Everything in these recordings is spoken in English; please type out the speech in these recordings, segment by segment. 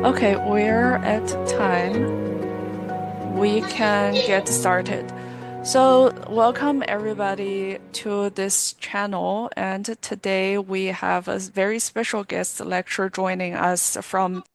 Okay, we're at time. We can get started. So, welcome everybody to this channel. And today we have a very special guest lecturer joining us from.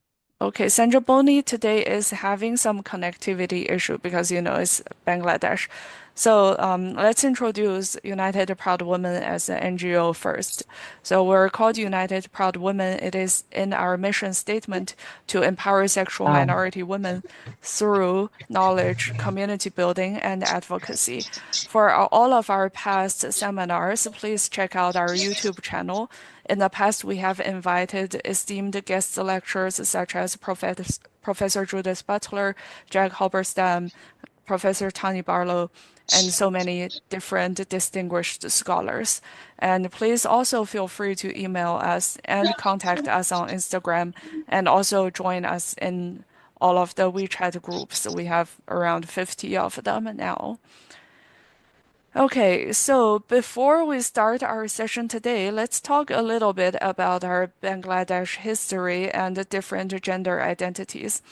Okay, Sandra Boni today is having some connectivity issue because it's Bangladesh. So let's introduce United Proud Women as an NGO first. So we're called United Proud Women. It is in our mission statement to empower sexual Um, minority women through knowledge, community building, and advocacy. For all of our past seminars, please check out our YouTube channel. In the past, we have invited esteemed guest lecturers such as Professor Judith Butler, Jack Halberstam, Professor Tony Barlow, and so many different distinguished scholars. And please also feel free to email us and contact us on Instagram and also join us in all of the WeChat groups. We have around 50 of them now. Okay, so before we start our session today, let's talk a little bit about our Bangladesh history and the different gender identities.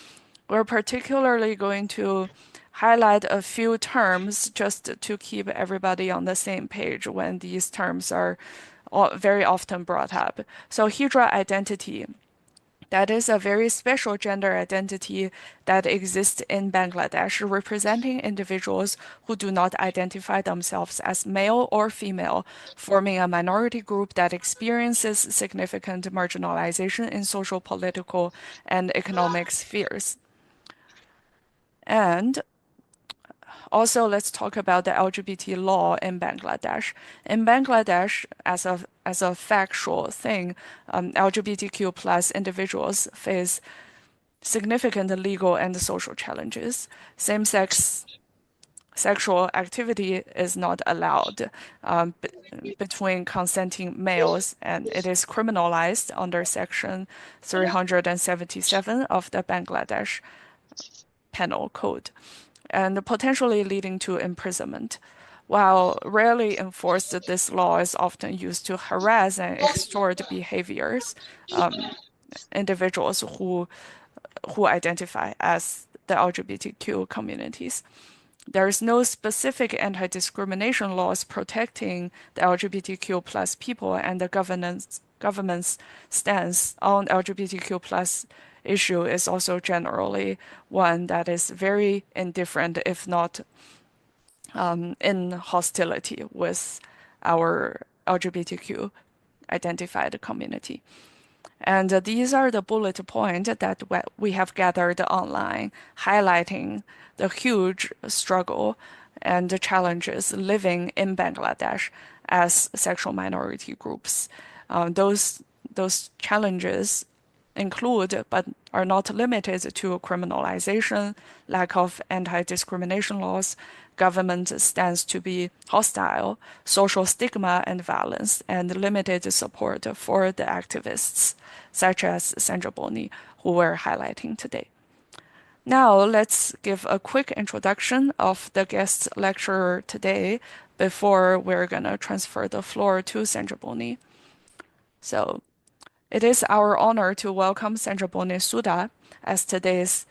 We're particularly going to highlight a few terms just to keep everybody on the same page when these terms are very often brought up. So, Hijra identity. That is a very special gender identity that exists in Bangladesh, representing individuals who do not identify themselves as male or female, forming a minority group that experiences significant marginalization in social, political, and economic spheres. And also, let's talk about the LGBT law in Bangladesh. In Bangladesh, as a factual thing, LGBTQ plus individuals face significant legal and social challenges. Same-sex sexual activity is not allowed between consenting males, and it is criminalized under Section 377 of the Bangladesh Penal Code, and potentially leading to imprisonment. While rarely enforced, this law is often used to harass and extort behaviors, individuals who identify as the LGBTQ communities. There is no specific anti-discrimination laws protecting the LGBTQ plus people, and the government's stance on LGBTQ plus issue is also generally one that is very indifferent, if not in hostility with our LGBTQ identified community. And these are the bullet points that we have gathered online, highlighting the huge struggle and the challenges living in Bangladesh as sexual minority groups. Those challenges include, but are not limited to criminalization, lack of anti-discrimination laws, government stance to be hostile, social stigma and violence, and limited support for the activists, such as Sandra Boni, who we're highlighting today. Now, let's give a quick introduction of the guest lecturer today before we're going to transfer the floor to Sandra Boni. So, it is our honor to welcome Sandra Boni Suda as today's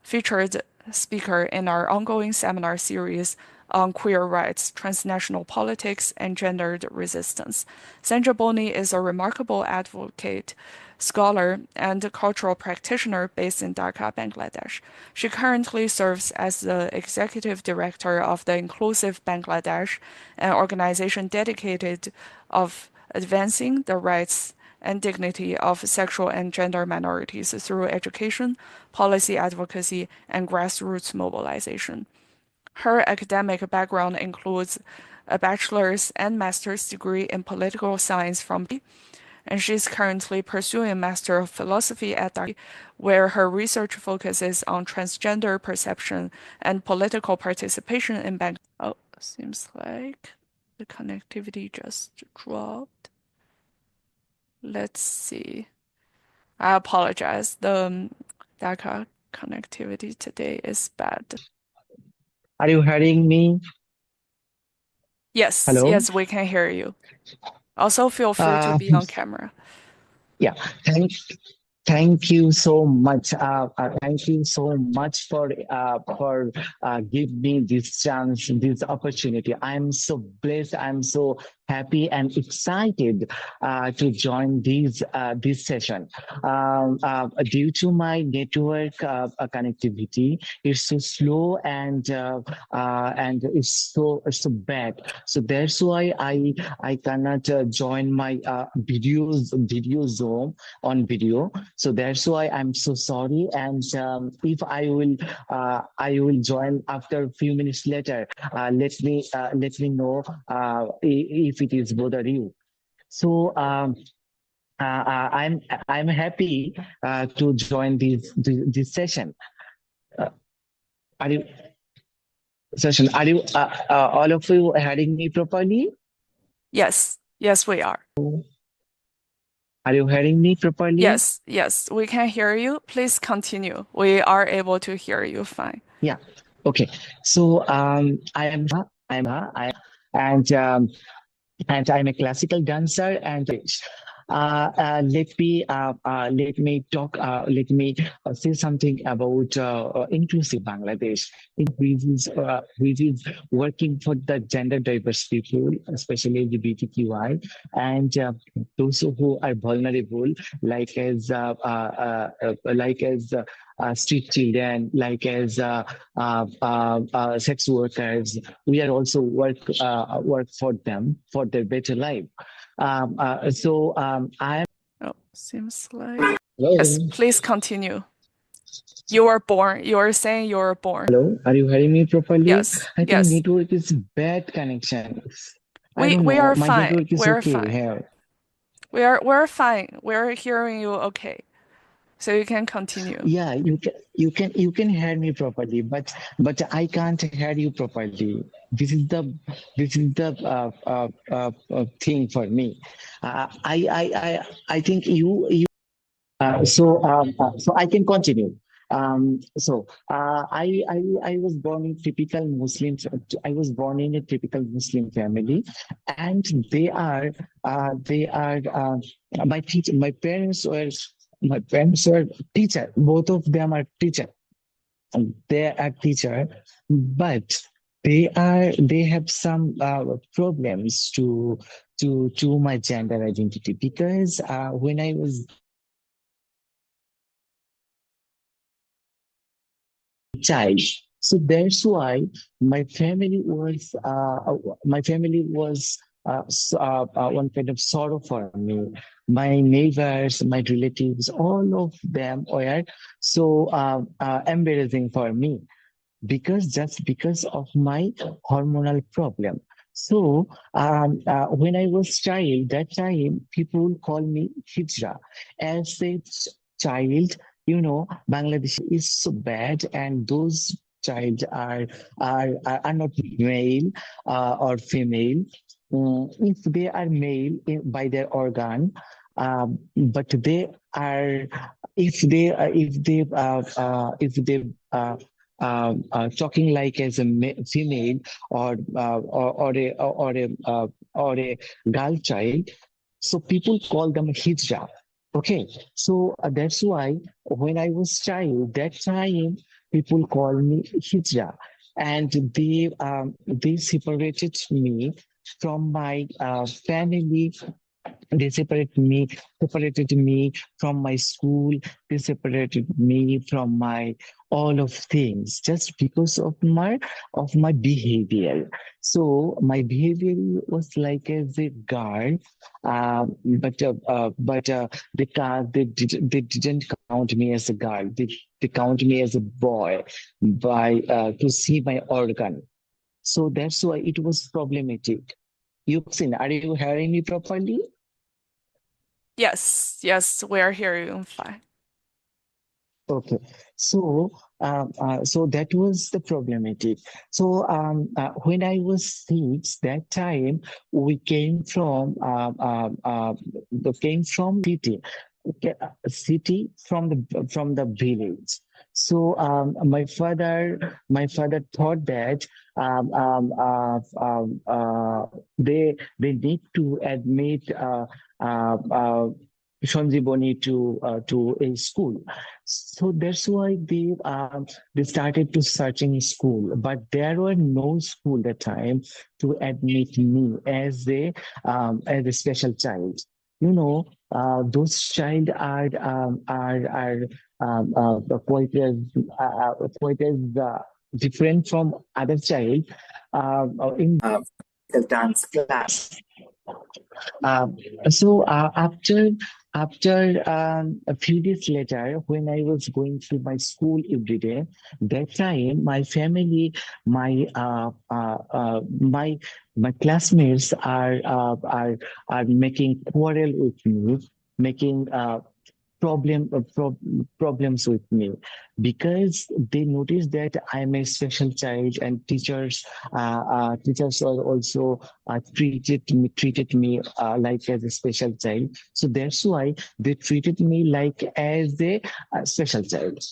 featured speaker in our ongoing seminar series on queer rights, transnational politics, and gendered resistance. Sandra Boni is a remarkable advocate, scholar, and cultural practitioner based in Dhaka, Bangladesh. She currently serves as the executive director of the Inclusive Bangladesh, an organization dedicated of advancing the rights and dignity of sexual and gender minorities through education, policy advocacy, and grassroots mobilization. Her academic background includes a bachelor's and master's degree in political science from and she's currently pursuing a Master of Philosophy at Dhaka, where her research focuses on transgender perception and political participation in Bangladesh. Oh, seems like the connectivity just dropped. Let's see. I apologize. The Dhaka connectivity today is bad. are you hearing me? Yes, Hello? yes, we can hear you. Also, feel free to Uh, be on camera. yeah, thanks. Thank you so much. Thank you so much for giving me this chance, this opportunity. I'm so blessed. I'm so happy and excited to join this session. Due to my network connectivity, it's so slow and it's so bad. So that's why I cannot join my video Zoom on video. So that's why I'm so sorry. And if I will join after a few minutes later. Let me know if it is bother you. So I'm happy to join this session. Uh, are you session? Are you all of you hearing me properly? Yes, yes, we are. Are you hearing me properly? Yes, yes, we can hear you. Please continue. We are able to hear you fine. Yeah. Okay. So and and I'm a classical dancer and let me say something about inclusive Bangladesh, which is working for the gender diverse people, especially LGBTQI, and those who are vulnerable, like as street children, like as sex workers. We are also work for them for their better life. I'm Oh, seems like yes, hello. please continue. You were born. You were saying you were born. Hello, are you hearing me properly? Yes, I think yes. network is bad connection. I We don't we know. are My fine. network is We're okay fine. here. We're fine. We're hearing you okay. So you can continue. Yeah, you can hear me properly, but I can't hear you properly. This is the thing for me. I think so I can continue. I was born in typical Muslim. I was born in a typical Muslim family, and they are my teacher. My parents were teacher. Both of them are teacher. They are teacher, but they have some problems to my gender identity because when I was child. So that's why my family was one kind of sorrow for me. My neighbors, my relatives, all of them were so embarrassing for me because just because of my hormonal problem. So when I was child, that time people call me Hijra. As a child, Bangladesh is so bad, and those child are not male or female. If they are male by their organ, but they are if they talking like as a female or a girl child, so people call them hijra. Okay, so that's why when I was child, that time people call me hijra, and they separated me from my family. They separated me from my school. They separated me from my all of things just because of my behavior. So my behavior was like as a girl, but they didn't count me as a girl. They count me as a boy by to see my organ. So that's why it was problematic. Yuxin, are you hearing me properly? Yes, yes, we're hearing you fine. Okay, so so that was the problematic. So when I was six, that time we came from city, okay, city from the village. So my father thought that they need to admit Sanjiboni to a school. So that's why they started to searching school, but there were no school that time to admit me as a special child. You know, those child are quite as different from other child in the dance class. Um, so after a few days later, when I was going to my school every day, that time my classmates are making quarrel with me, making problems with me because they notice that I'm a special child, and teachers are also treated me like as a special child. So that's why they treated me like as a special child.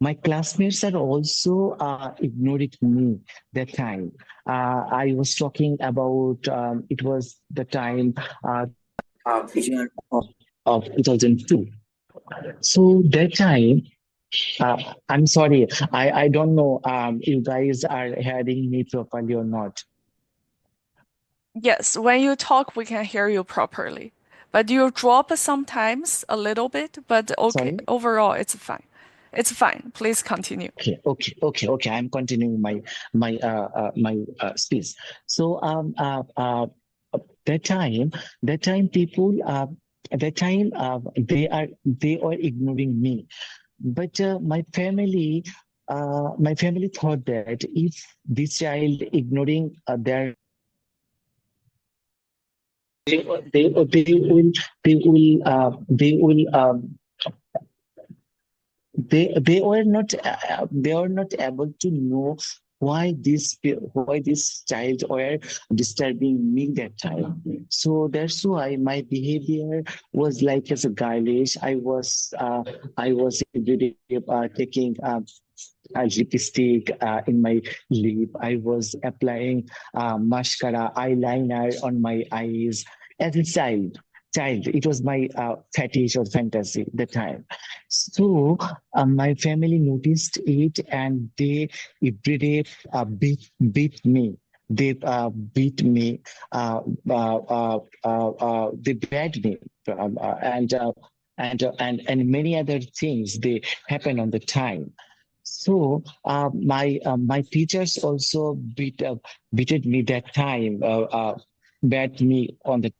My classmates are also ignoring me that time. I was talking about it was the time year of 2002. So that time, I'm sorry, I don't know you guys are hearing me properly or not. Yes, when you talk, we can hear you properly. But you drop sometimes a little bit, but okay, Sorry. overall, it's fine. It's fine. Please continue. Okay. I'm continuing my speech. So that time, that time people, at that time they are ignoring me. But my family thought that if this child ignoring their they will they were not able to know why this child were disturbing me that time. So that's why my behavior was like as a girlish. I was every day taking a lipstick in my lip. I was applying mascara, eyeliner on my eyes as a child. Child, it was my fetish or fantasy at the time. So my family noticed it, and they every day beat me. They beat me. They beat me, and many other things they happen on the time. So my teachers also beated me that time, beat me on the.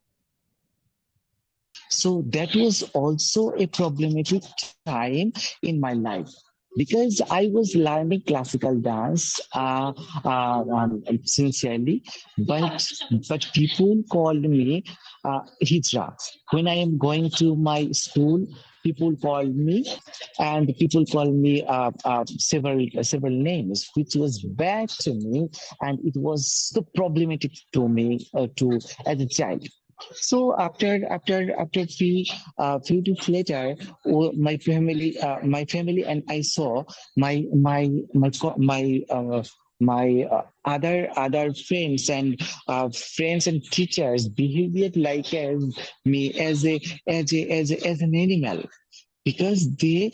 So that was also a problematic time in my life because I was learning classical dance sincerely, but people called me Hijra. When I am going to my school, people call me and people call me several names, which was bad to me, and it was so problematic to me to as a child. So after few days later, my family and I saw my other friends and teachers behaved like as me as an animal because they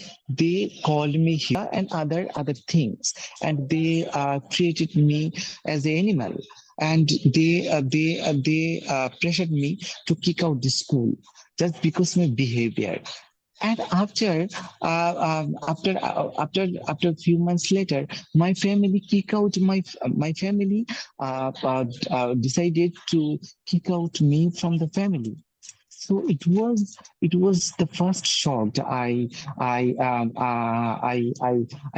called me here and other things, and they treated me as an animal, and they pressured me to kick out the school just because my behavior. And after a few months later, my family kick out my family decided to kick out me from the family. So it was the first shock I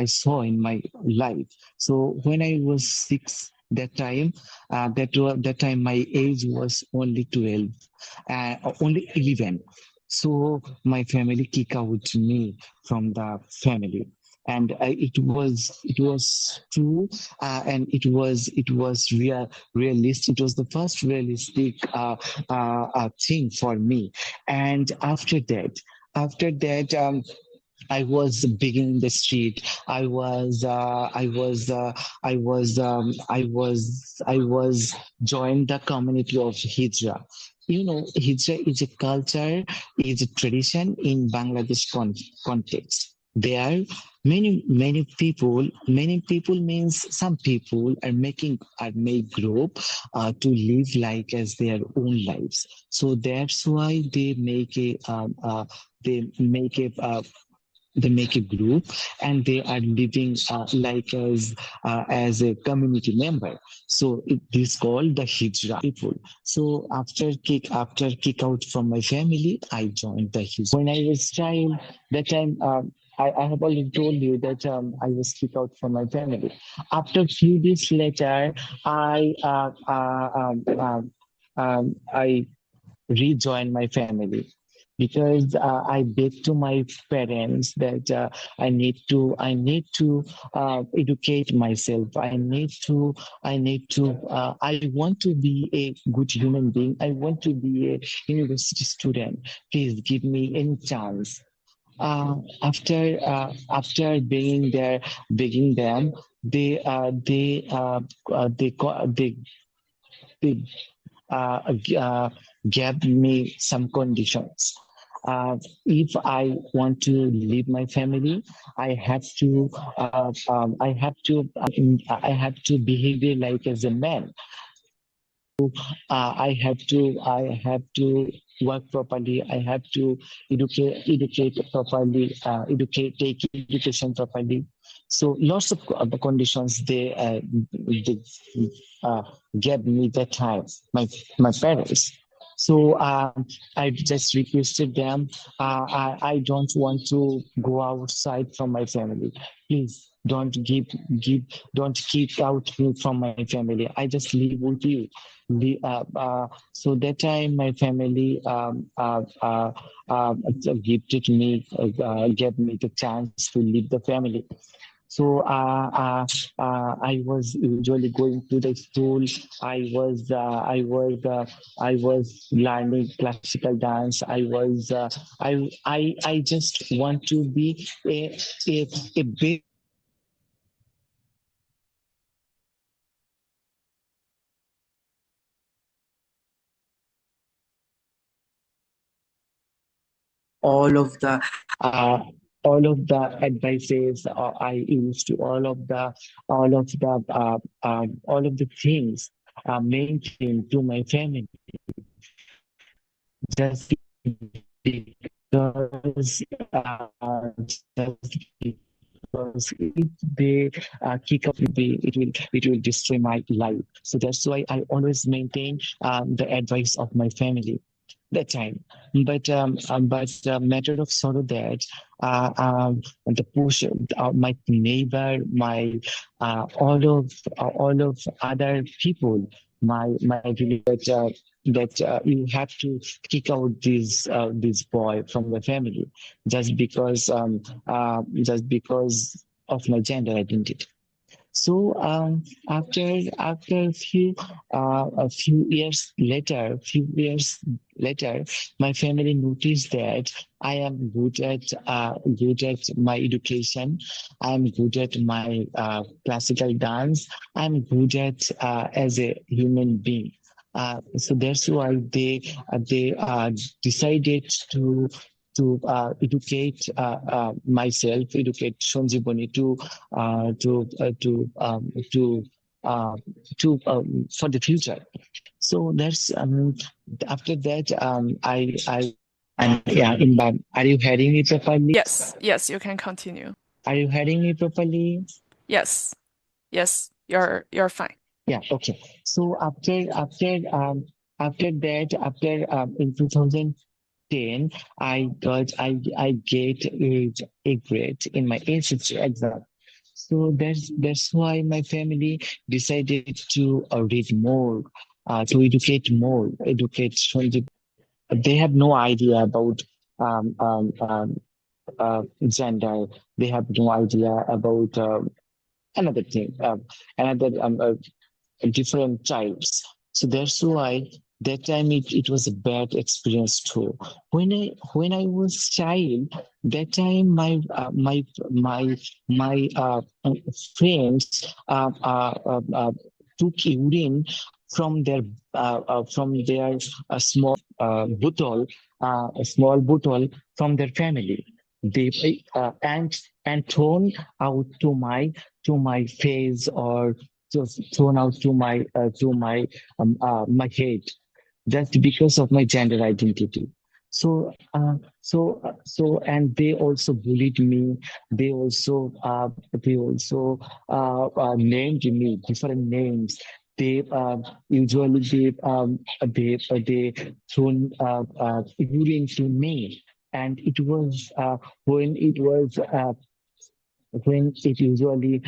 saw in my life. So when I was 6 that time, that time my age was only 12, only 11. So my family kicked out me from the family, and it was true, and it was realistic. It was the first realistic thing for me. And after that, I was beginning the street. I was joined the community of Hijra. Hijra is a culture, is a tradition in Bangladesh context. There are many people means some people are make group to live like as their own lives. So that's why they make a group and they are living like as a community member. So it is called the Hijra people. So after kick out from my family, I joined the Hijra. When I was child, that time I have already told you that I was kicked out from my family. After a few days later, I rejoin my family because I begged to my parents that I need to educate myself. I want to be a good human being. I want to be a university student. Please give me any chance. After begging them, they uh, they uh, they uh, gave me some conditions. If I want to leave my family, I have to behave like as a man. I have to work properly. I have to educate properly, take education properly. So lots of conditions they uh, gave me that time. My parents. So I just requested them. I don't want to go outside from my family. Please give don't kick out me from my family. I just live with you. So that time my family gifted me, gave me the chance to leave the family. So I was usually going to the school. I was learning classical dance. I just want to be a big all of the uh, all of the advices I used to all of the things main thing to my family just because just because if they kick up it will destroy my life. So that's why I always maintain the advice of my family that time. But matter of sorrow that the push my neighbor, my all of other people, my village that you have to kick out this boy from the family just because of my gender identity. So after a few years later, my family noticed that I am good at my education. I'm good at my classical dance. I'm good at as a human being. So that's why they decided to educate myself, educate Sanjeevani uh, to uh, to um, to uh, for the future. So that's after that I and yeah are you hearing me properly? Yes, yes, you can continue. Are you hearing me properly? Yes, yes, you're fine. Yeah, okay. So after that in 2010 I get a grade in my ACC exam. So that's why my family decided to read more, to educate. They have no idea about um, um, um, gender. They have no idea about another thing, another different types. So that's why that time it was a bad experience too. When I was child, that time my friends took urine from their bottle, a small bottle from their family. They and thrown out to my face, or just thrown out to my head, just because of my gender identity. And they also bullied me. They also named me different names. They usually they thrown urine to me, and it was when it was when it usually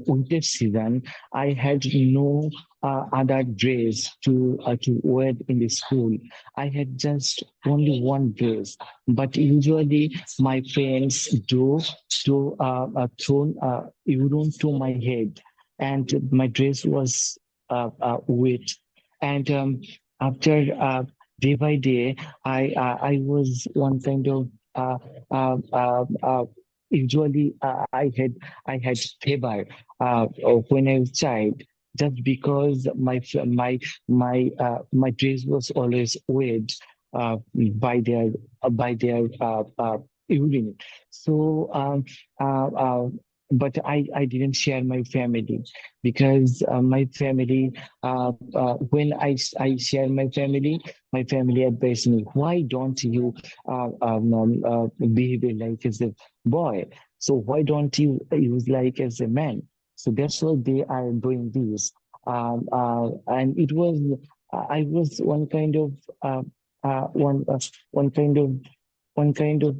winter season. I had no other dress to wear in the school. I had just only one dress, but usually my friends do thrown urine to my head, and my dress was wet. And after day by day, I was one kind of uh, uh, uh, uh, usually I had fever when I was child, just because my dress was always wet by their urine. So uh, uh, but I didn't share my family, because my family when I share my family advised me, why don't you behave like as a boy? So why don't you use like as a man? So that's why they are doing this. And it was I was one kind of uh, uh, one uh, one kind of one kind of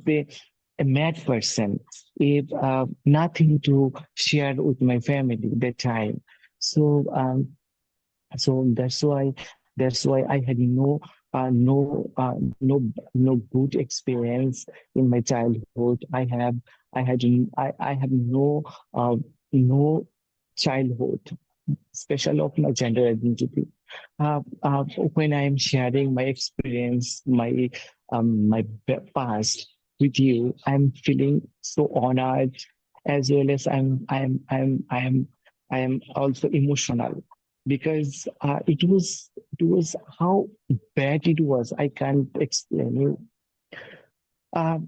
a mad person, if nothing to share with my family that time. So that's why I had no good experience in my childhood. I have no childhood, special of my gender identity. Uh, uh, when I am sharing my experience, my past with you, I'm feeling so honored, as well as I am also emotional, because it was how bad it was. I can't explain you. Uh,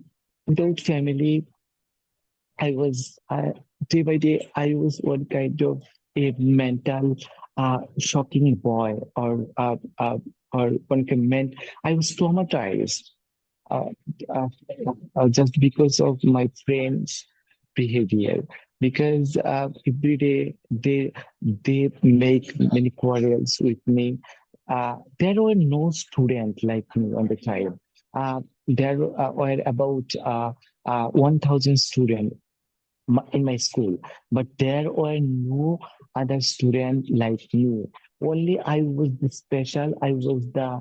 Without family, I was day by day. I was one kind of a mental shocking boy, or one can meant I was traumatized uh, uh, just because of my friends' behavior. Because every day they make many quarrels with me. There were no student like me on the time. There were about 1,000 students in my school, but there were no other student like me. Only I was the special. I was the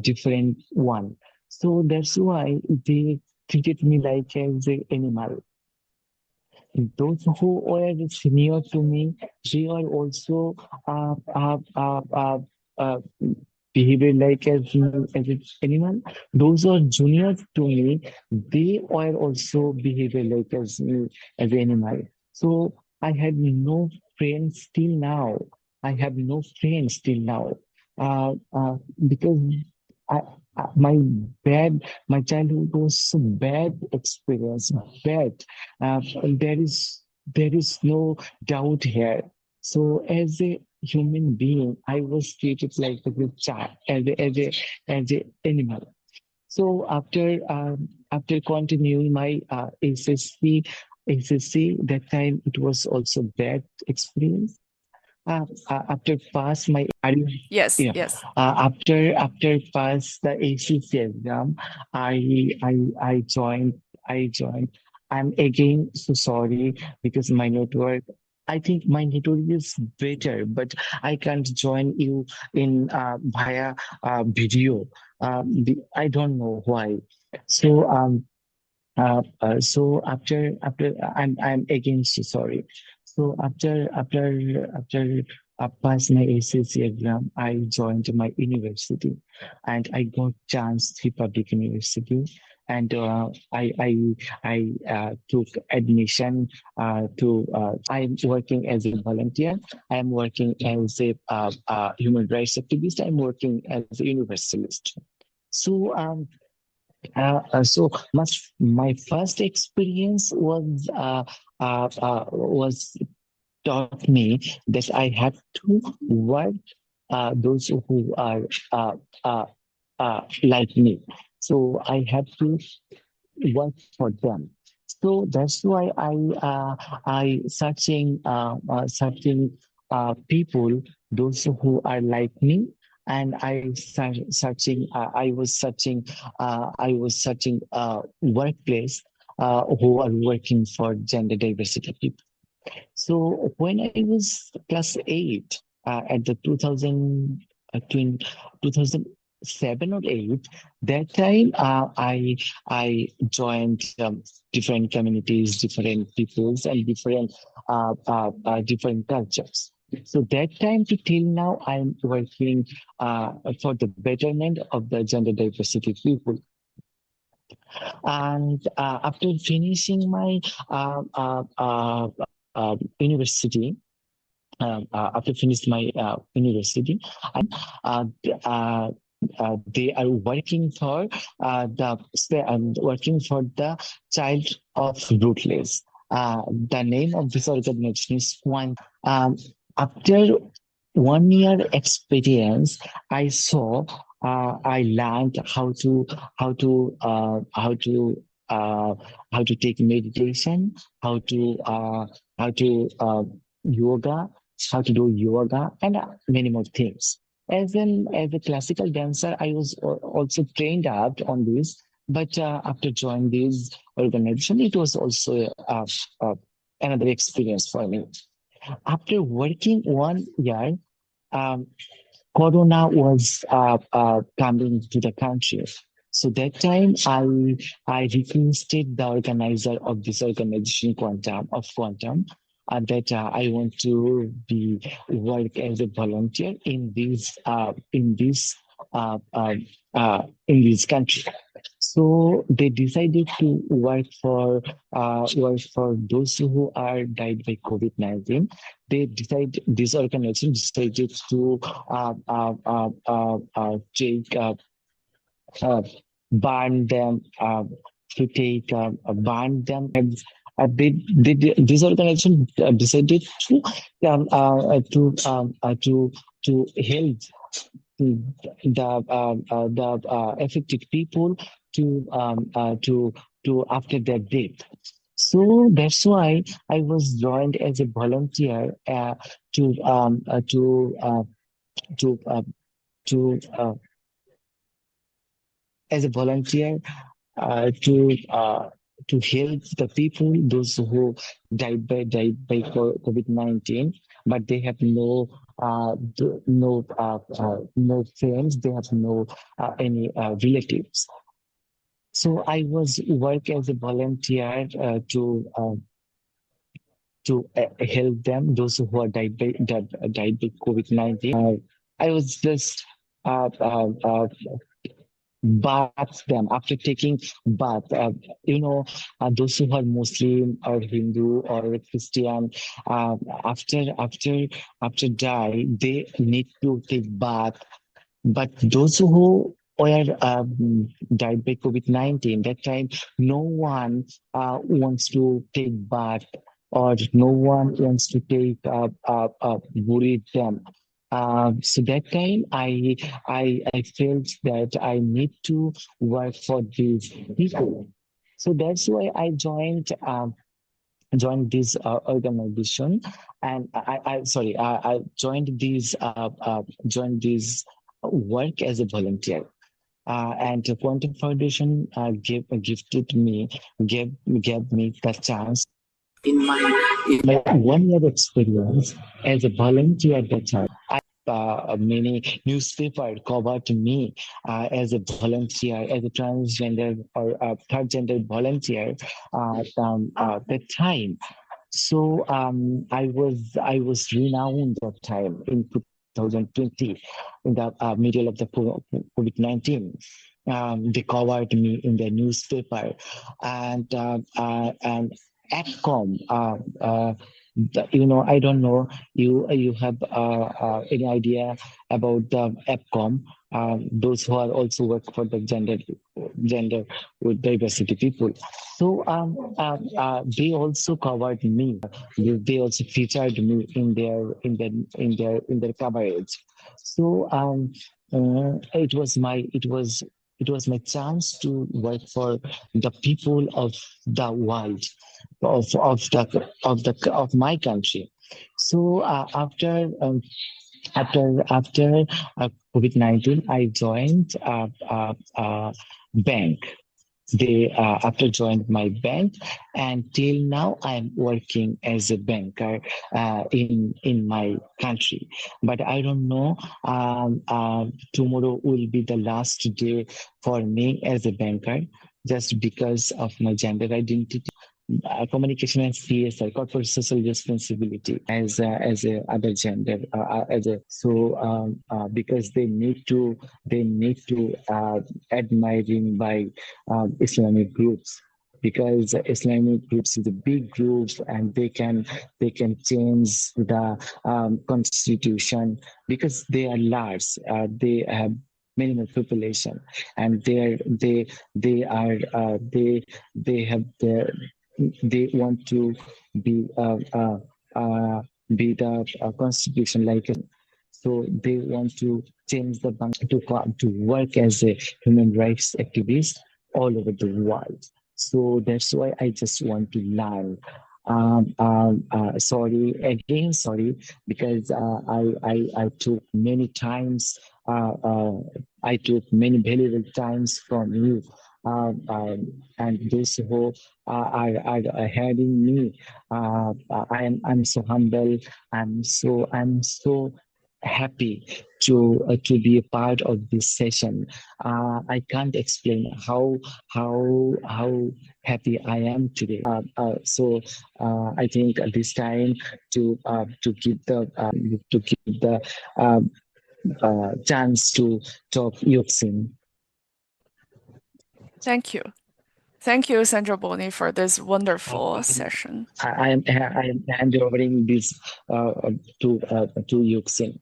different one. So that's why they treated me like as an animal. Those who were senior to me, they are also uh, uh, uh, uh, uh, behaving like as an animal. Those are junior to me, they are also behaving like as an animal. So I had no friends till now. I have no friends till now. Because I, my my childhood was so bad experience, bad. uh, there is there is no doubt here. So as a human being, I was treated like a good child, as a animal. So after continuing my SSC, that time it was also bad experience. After pass my Yes, yeah, yes. after pass the ACC exam, I joined. I'm again so sorry, because my network. I think my network is better, but I can't join you in via video. I don't know why. So after I'm again so sorry. So after pass my ACC exam, I joined my university, and I got chance to public university, and I took admission to. I'm working as a volunteer. I'm working as a human rights activist. I'm working as a universalist. So my first experience was taught me that I had to work those who are uh, uh, like me. So I have to work for them. So that's why I searching people those who are like me, and I was searching workplace who are working for gender diversity people. So when I was class 8 at the 2007 or 8, that time I joined different communities, different peoples, and different cultures. So that time to till now, I'm working for the betterment of the gender diversity people. And after finishing my university, after finished my university, uh, uh, they are working for working for the child of rootless. The name of this organization is Quant. After 1 year experience, I learned how to how to how to take meditation, how to yoga, how to do yoga, and many more things. As a classical dancer, I was also trained up on this. But after joining this organization, it was also uh, another experience for me. After working 1 year, um, Corona was coming to the country. So that time I requested the organizer of this organization Quantum that I want to be work as a volunteer in this country. So they decided to work for those who are died by COVID-19. This organization decided to take uh, ban them to take ban them. And this organization decided to help the affected people to after their death. So that's why I was joined as a volunteer to um, uh, to uh, to uh, to as a volunteer to help the people those who died by COVID-19, but they have no friends, they have no any relatives. So I was work as a volunteer to help them, those who are died by COVID-19. I was just bath them after taking bath. Those who are Muslim or Hindu or Christian, uh, after after after die, they need to take bath. But those who were died by COVID-19, that time no one wants to take bath, or no one wants to take bury them. So that time I felt that I need to work for these people. So that's why I joined this organization, and I joined this work as a volunteer. And the Quantum Foundation gave me the chance in my 1 year experience as a volunteer at that time. Many newspaper covered me as a volunteer, as a transgender or third gender volunteer at that time. So I was renowned that time in 2020, in the middle of the COVID-19. they covered me in the newspaper, and APCOM. I don't know you have any idea about the APCOM. Those who are also work for the gender with diversity people. So they also covered me. They also featured me in their coverage. So it was my chance to work for the people of the world, of my country. So after COVID-19, I joined bank. They after joined my bank, and till now I'm working as a banker in my country. But I don't know. Tomorrow will be the last day for me as a banker, just because of my gender identity. Communication and CSR, corporate social responsibility, as a other gender, as a so because they need to admiring by Islamic groups, because Islamic groups is a big group, and they can change the constitution, because they are large. They have minimal population, and they have their they want to be uh, the constitution like it. So they want to change the bank to work as a human rights activist all over the world. So that's why I just want to learn. Sorry, because I took many times. I took many valuable times from you, and those who are hearing me. I'm so humble. I'm so happy to be a part of this session. I can't explain how happy I am today. I think this time to give the chance to talk Yuxin. Thank you. Thank you, Sandra Boni, for this wonderful session. I am handing this to Yuxin.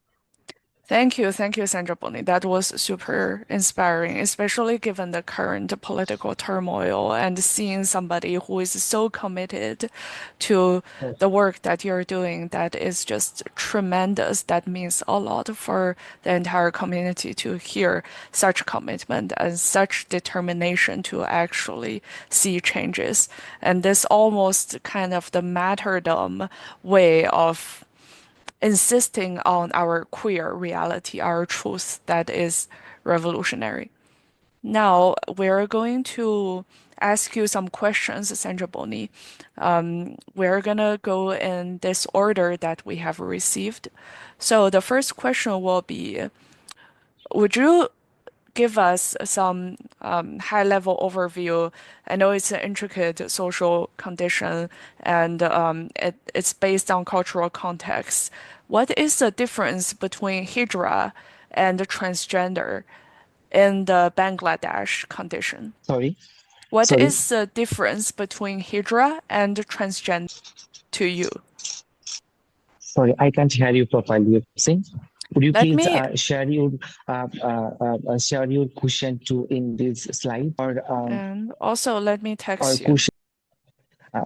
Thank you, Sandra Boni. That was super inspiring, especially given the current political turmoil and seeing somebody who is so committed to the work that you're doing. That is just tremendous. That means a lot for the entire community to hear such commitment and such determination to actually see changes. And this almost kind of the martyrdom way of insisting on our queer reality, our truth that is revolutionary. Now we're going to ask you some questions, Sandra Boni. We're gonna go in this order that we have received. So the first question will be, would you give us some high-level overview? I know it's an intricate social condition and it's based on cultural context. What is the difference between Hijra and transgender in the Bangladesh condition? Sorry, What sorry, is the difference between Hijra and transgender to you? sorry. I can't hear you properly. Yuxin. Would you Let please me, share your question to in this slide, and also let me or text you. question?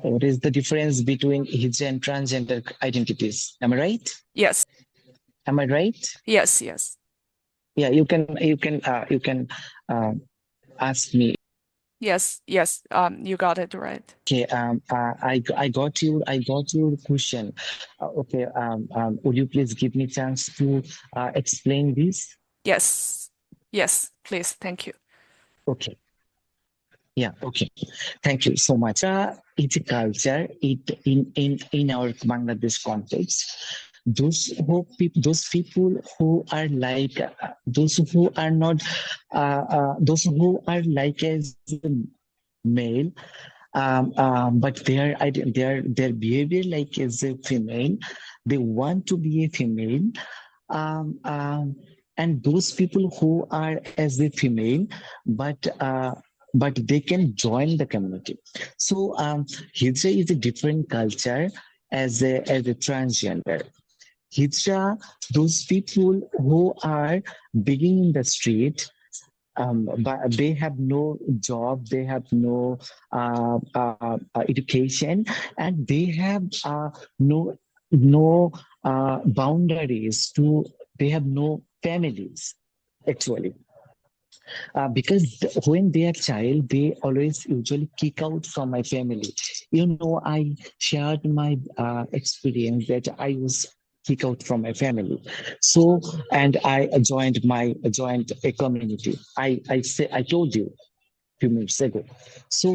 What is the difference between Hijra and transgender identities? Am I right? Yes, Am I right? yes. Yeah, you can uh, ask me. Yes. You got it right. Okay, I got your question. Okay, would you please give me chance to explain this? Yes, please. Thank you. Okay, yeah, okay. Thank you so much. It's a culture. In our Bangladesh context, those people who are like those who are not those who are like as male, but their behavior like as a female. They want to be a female, um, um, and those people who are as a female, but they can join the community. So Hijra is a different culture as a transgender. Hijra, those people who are being in the street, but they have no job, they have no education, and they have no boundaries to. They have no families actually, because when they are child, they always usually kick out from my family. I shared my experience that I was kick out from my family. So, and I joined a community. I told you few minutes ago. So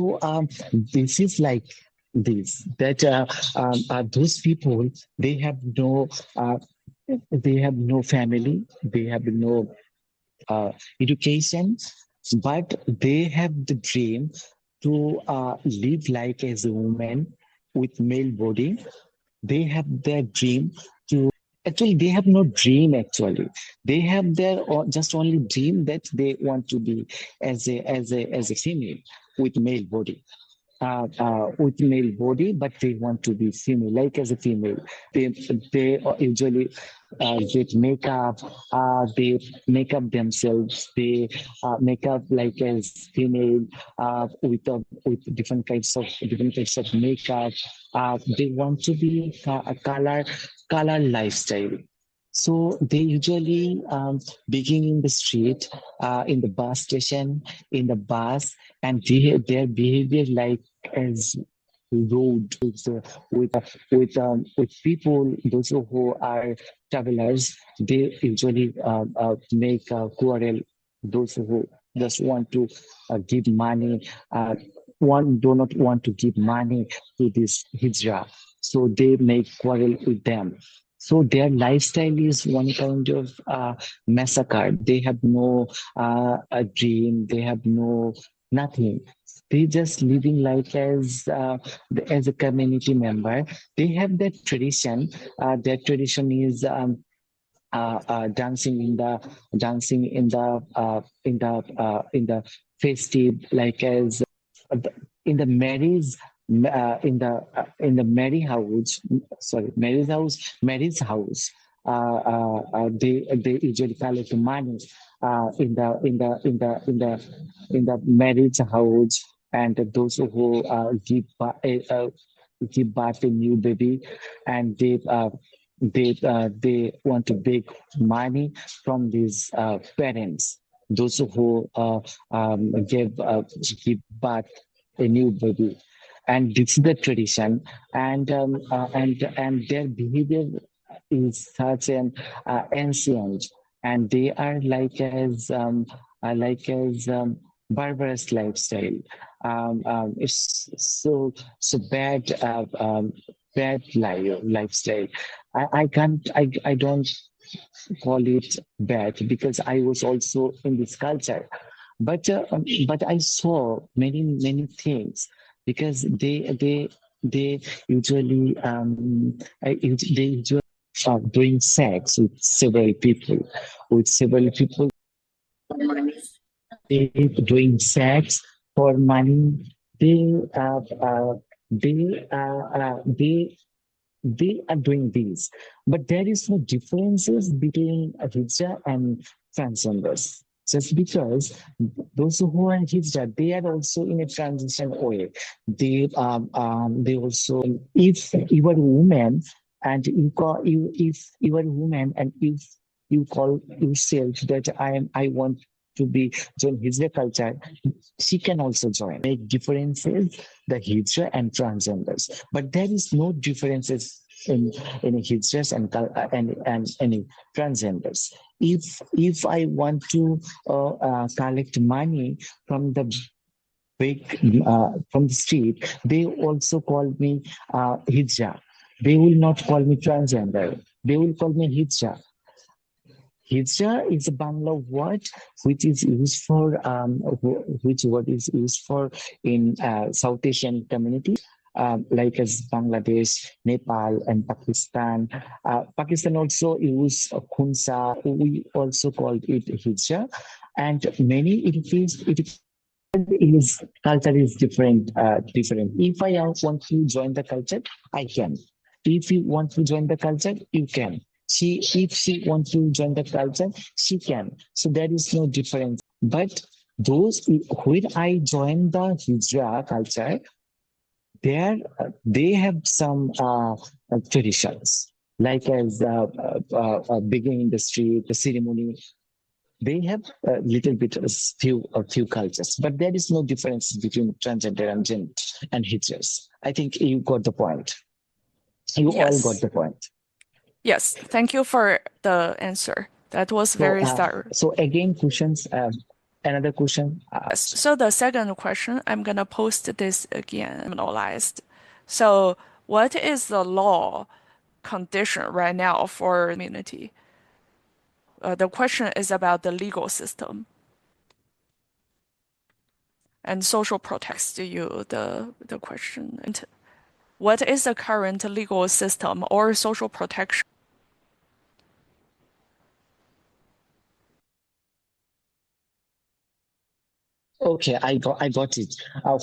this is like this that those people, they have no uh, family, they have no education, but they have the dream to live like as a woman with male body. They have their dream to. Actually, they have no dream. Actually, they have their just only dream that they want to be as a female with male body, with male body, but they want to be female, like as a female. They they usually get makeup. They make up themselves. They make up like as female with different types of makeup. They want to be a color lifestyle. So they usually begin in the street, in the bus station, in the bus, and their behavior like as road with people, those who are travelers. They usually make quarrel. Those who just want to give money, one do not want to give money to this hijra, so they make quarrel with them. So their lifestyle is one kind of massacre. They have no a dream. They have no nothing. They just living like as a community member. They have that tradition. That tradition is dancing in the festive, like as in the marriage, in the marriage house. Sorry, marriage house. They usually collect money in the marriage house, and those who give birth a new baby, and they want to beg money from these parents, those who give birth a new baby, and this is the tradition, and their behavior is such an ancient, and they are like as barbarous lifestyle. It's so bad, bad lifestyle. I can't I don't call it bad because I was also in this culture, but I saw many things, because they usually they usually doing sex with several people. They doing sex for money. They they they are doing these, but there is no differences between a hijra and transgenders. Just because those who are hijra, they are also in a transition way. They also, if you are a woman and you call you if you are a woman and if you call yourself that I want to be join hijra culture, she can also join. Make differences the hijra and transgenders, but there is no differences in any hijras and any transgenders. If I want to collect money from the big from the street, they also call me hijra. They will not call me transgender. They will call me hijra. Hijra is a Bangla word which is used for which word is used for in South Asian community. like as Bangladesh, Nepal, and Pakistan. Pakistan also use Khunsa. We also called it Hijra, and many it is culture is different. If I want to join the culture, I can. If you want to join the culture, you can. If she wants to join the culture, she can. So there is no difference. But those when I join the Hijra culture, they have some traditions, like as beginning in the street, the ceremony. They have a little bit a few cultures, but there is no difference between transgender and Hijras. I think you got the point. You all got Yes. the point. Yes. Thank you for the answer. That was So, very thorough. so again, questions. Another question. Yes. So the second question, I'm gonna post this again, criminalized. So what is the law condition right now for community? The question is about the legal system and social protection. You the question. And what is the current legal system or social protection? Okay, I got it.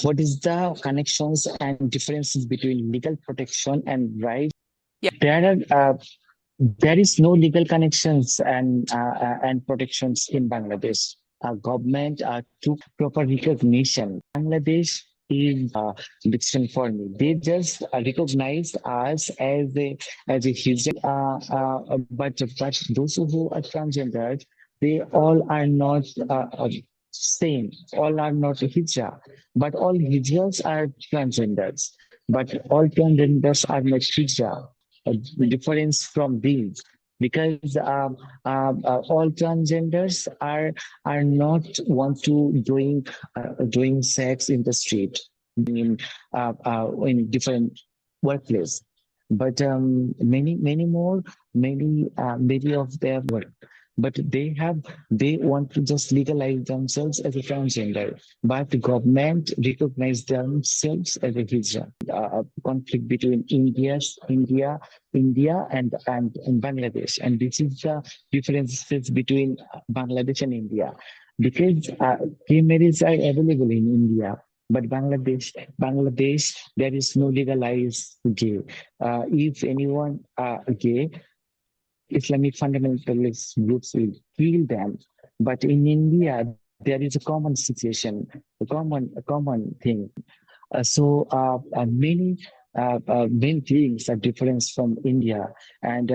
What is the connections and differences between legal protection and rights? Yeah. There is no legal connections and protections in Bangladesh. Government took proper recognition. Bangladesh is different for me. They just recognize us as a Hijra, but those who are transgender, they all are not same. All are not Hijra, but all Hijras are transgenders. But all transgenders are not Hijra. Difference from these, because all transgenders are not want to doing sex in the street, in different workplace, but many of their work, but they want to just legalize themselves as a transgender, but the government recognize themselves as a Hijra. Conflict between India and Bangladesh, and this is the differences between Bangladesh and India, because gay marriage are available in India, but Bangladesh, there is no legalized gay. If anyone gay, Islamic fundamentalist groups will kill them. But in India, there is a common situation, a common thing. Many things are different from India, and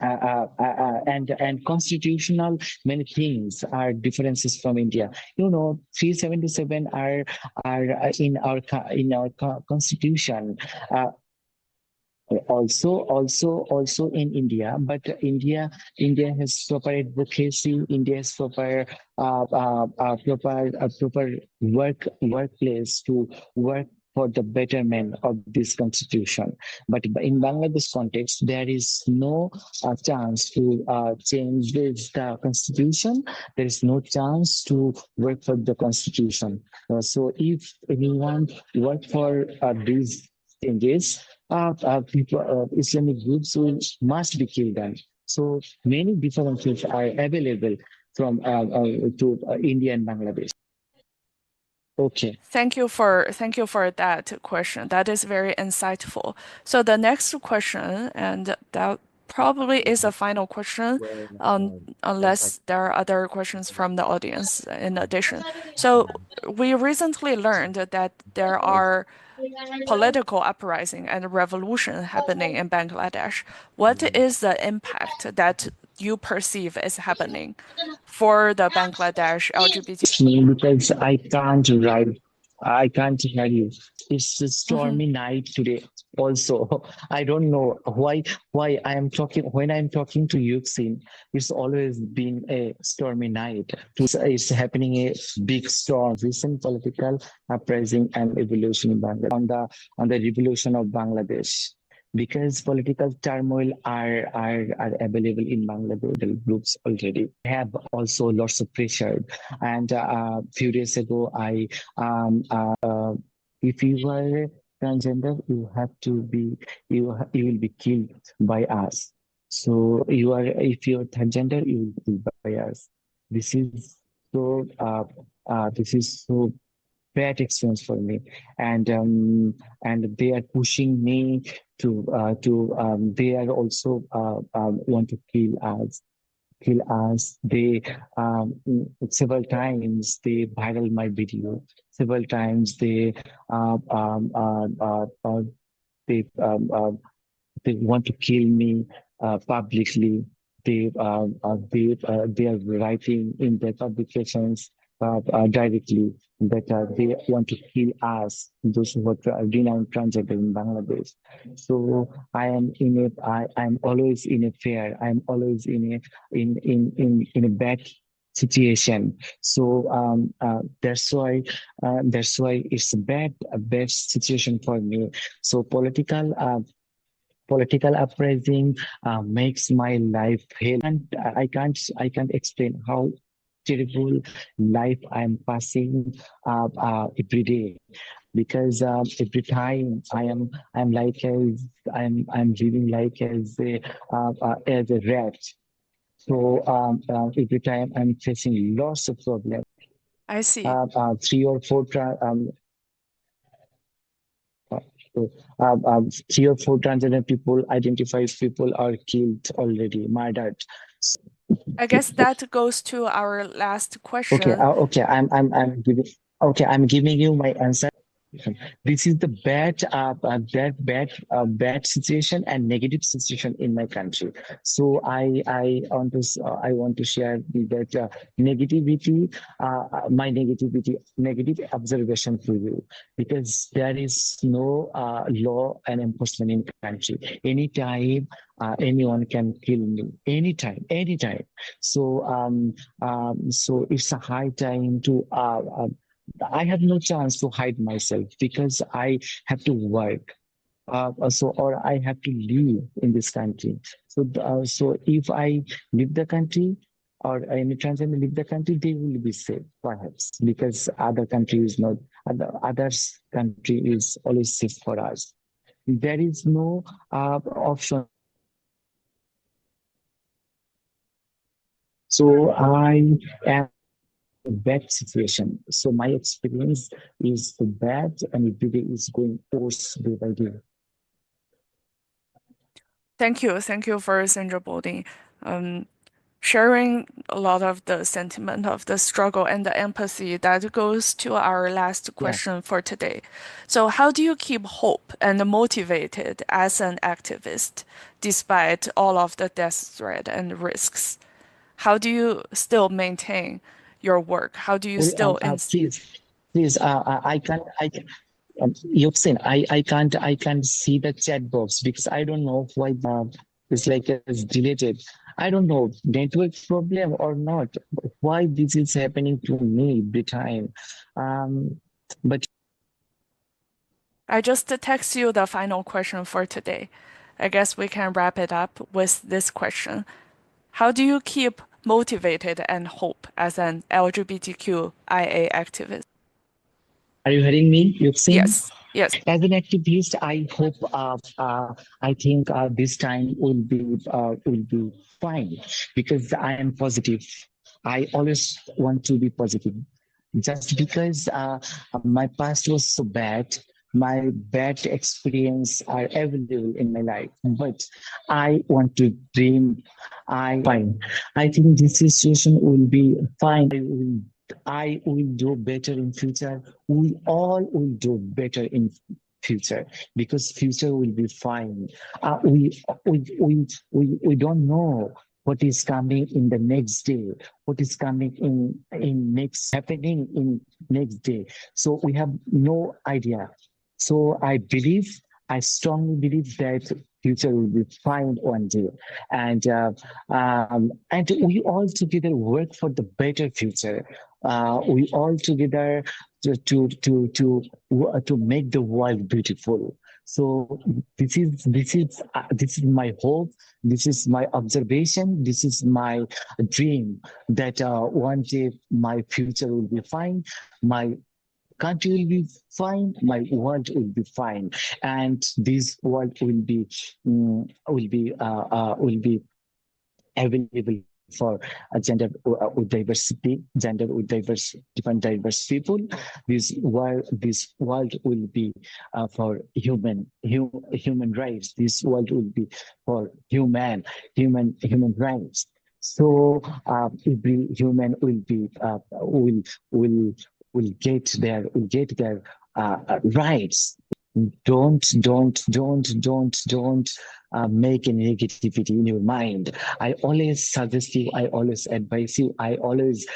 and constitutional many things are differences from India. 377 are in our constitution. Uh, also in India, but India has proper advocacy. India has proper workplace to work for the betterment of this constitution. But in Bangladesh context, there is no chance to change the constitution. There is no chance to work for the constitution. So if anyone work for these changes, people, Islamic groups will must be killed. And so many differences are available from to India and Bangladesh. Okay. Thank you for that question. That is very insightful. So the next question, and that probably is a final question, unless there are other questions from the audience in addition. So we recently learned that there are political uprising and revolution happening in Bangladesh. What is the impact that you perceive is happening for the Bangladesh LGBT? Me, because I can't hear you. It's a Mhm. stormy night today. Also, I don't know why I am talking when I'm talking to you. It's always been a stormy night. It's happening a big storm. Recent political uprising and evolution in Bangladesh on the revolution of Bangladesh, because political turmoil are available in Bangladesh groups already. Have also lots of pressure. And a few days ago, I if you were transgender, you have to be you will be killed by us. So you are if you're transgender, you will be killed by us. This is so this is so bad experience for me, and they are pushing me to they are also want to kill us. They several times they viral my video. Several times uh, um, uh, uh, uh, they they want to kill me publicly. They are writing in their publications directly that they want to kill us, those who are renowned transgender in Bangladesh. So I'm always in a fear. I'm always in a bad situation. So that's why it's a bad situation for me. So political uprising makes my life hell. And I can't explain how terrible life I'm passing every day, because every time I'm like as I'm living like as a rat. So every time I'm facing lots of problems. I see. Three or four Uh, so, three or four transgender people, identified people are killed already, murdered. I guess that goes to our last Okay, question. I'm giving. Okay, I'm giving you my answer. This is the bad situation and negative situation in my country. So I want to share that negativity, my negative observation to you, because there is no law and enforcement in country. Anytime, anyone can kill me. Anytime. So so it's a high time to I have no chance to hide myself because I have to work. Or I have to live in this country. So if I leave the country, or any transgender leave the country, they will be safe, perhaps, because other country is not, others country is always safe for us. There is no option. So I am bad situation. So my experience is bad, and every day is going worse day by day. Thank you. Thank you for Sandra Bowling, um, sharing a lot of the sentiment of the struggle and the empathy that goes to our last Yeah. question for today. So, how do you keep hope and motivated as an activist despite all of the death threat and risks? How do you still maintain your work? How do you still ins Please, you've seen, I can't see the chat box because I don't know why it's like it's deleted. I don't know, network problem or not. Why this is happening to me every time? But I just text you the final question for today. I guess we can wrap it up with this question. How do you keep motivated and hope as an LGBTQIA activist? are you hearing me? You've seen? Yes, yes. As an activist, I hope, I think this time will be fine because I am positive. I always want to be positive. Just because my past was so bad, my bad experience are available in my life, but I want to dream. I fine. I think this situation will be fine. I will do better in future. We all will do better in future because future will be fine. We don't know what is coming in the next day, what is coming in next happening in next day. So we have no idea. So I strongly believe that future will be fine one day, and we all together work for the better future. We all together to make the world beautiful. So this is my hope. This is my observation. This is my dream that one day my future will be fine. My country will be fine, my world will be fine, and this world will be available for gender with diversity, gender with different diverse people. This world will be for human rights. This world will be for human rights. So every human will get their rights. Don't make a negativity in your mind. I always suggest you, I always advise you, I always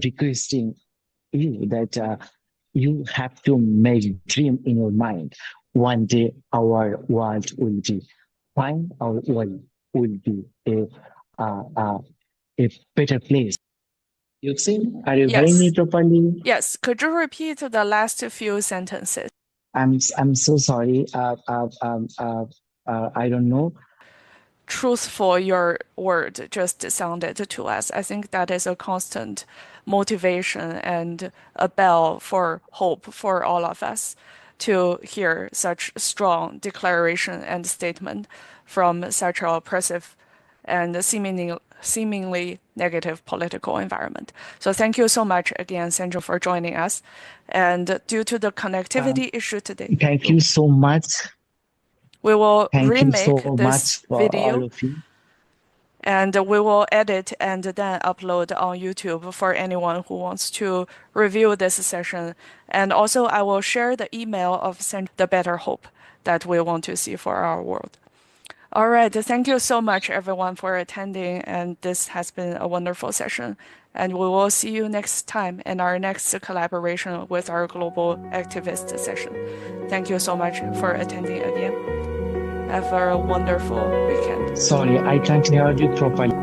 requesting you that you have to make dream in your mind. One day our world will be fine, our world will be a better place. You see, are you hearing me Yes. properly? Yes. Could you repeat the last few sentences? I'm so sorry. I don't know. Truthful your word just sounded to us. I think that is a constant motivation and a bell for hope for all of us to hear such strong declaration and statement from such an oppressive and seemingly negative political environment. So thank you so much again, Sandra, for joining us. And due to the Uh, connectivity issue today, Thank you so much. we will Thank you remake so this much for all video of you. and we will edit and then upload on YouTube for anyone who wants to review this session. And also, I will share the email of the better hope that we want to see for our world. All right, thank you so much, everyone, for attending. And this has been a wonderful session. And we will see you next time in our next collaboration with our global activist session. Thank you so much for attending again. Have a wonderful weekend. Sorry, I can't hear you properly.